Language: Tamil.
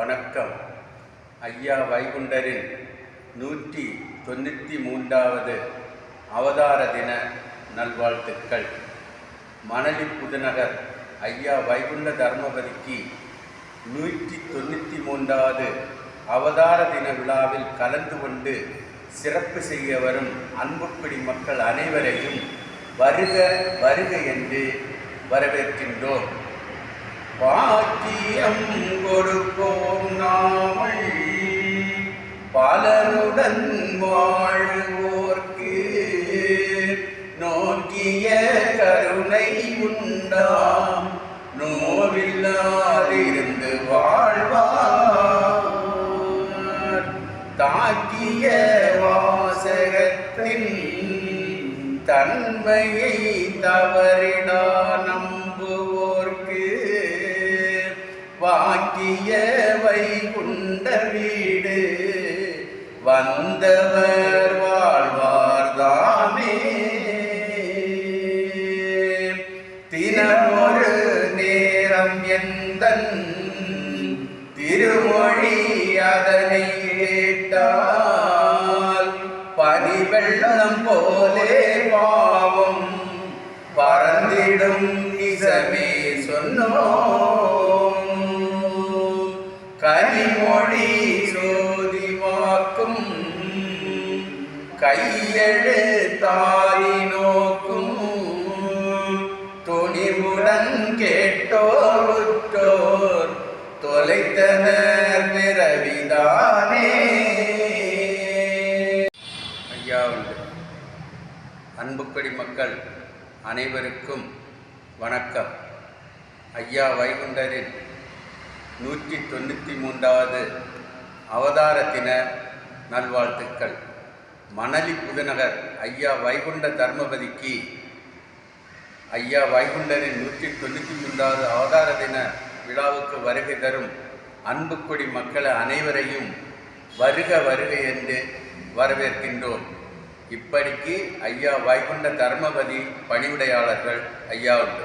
வணக்கம். ஐயா வைகுண்டரின் 193வது அவதார தின நல்வாழ்த்துக்கள். மணலி புதுநகர் ஐயா வைகுண்ட தர்மபதிக்கு 193வது அவதார தின விழாவில் கலந்து கொண்டு சிறப்பு செய்ய வரும் அன்புக்குடி மக்கள் அனைவரையும் வருக வருக என்று வரவேற்கின்றோம். பாக்கியம் கொடுப்போம் நாமல் பலருடன் வாழ்வோர்க்கு நோக்கிய கருணை உண்டாம் நோவில்லாதிருந்து வாழ்வார். தாக்கிய வாசகத்தின் தன்மையை தவறிடா நம்புவோர்க்கு வாக்கிய வைகுண்ட வீடு வந்தவர் வாழ்வார்தாமே. தினமொரு நேரம் எந்தன் திருமொழி அதனை கேட்டால் பனிவெள்ளம் போலே பாவம் பறந்திடும் நிஜமே சொன்னோம். கனிமொழி சோதிவாக்கும் கையெழுத்தாரி நோக்கும் துணிவுடன் கேட்டோர் உற்றோர் தொலைத்தனர் பிறவிதானே. ஐயாவுண்டு அன்புக்குடி மக்கள் அனைவருக்கும் வணக்கம். ஐயா வைகுண்டரின் 193வது அவதார தின நல்வாழ்த்துக்கள். மணலி புதுநகர் ஐயா வைகுண்ட தர்மபதிக்கு ஐயா வைகுண்டரின் 193வது அவதார தின விழாவுக்கு வருகை தரும் அன்புக்குடி மக்கள் அனைவரையும் வருக வருக என்று வரவேற்கின்றோம். இப்படிக்கு ஐயா வைகுண்ட தர்மபதி பணிவுடையாளர்கள் ஐயா உண்டு.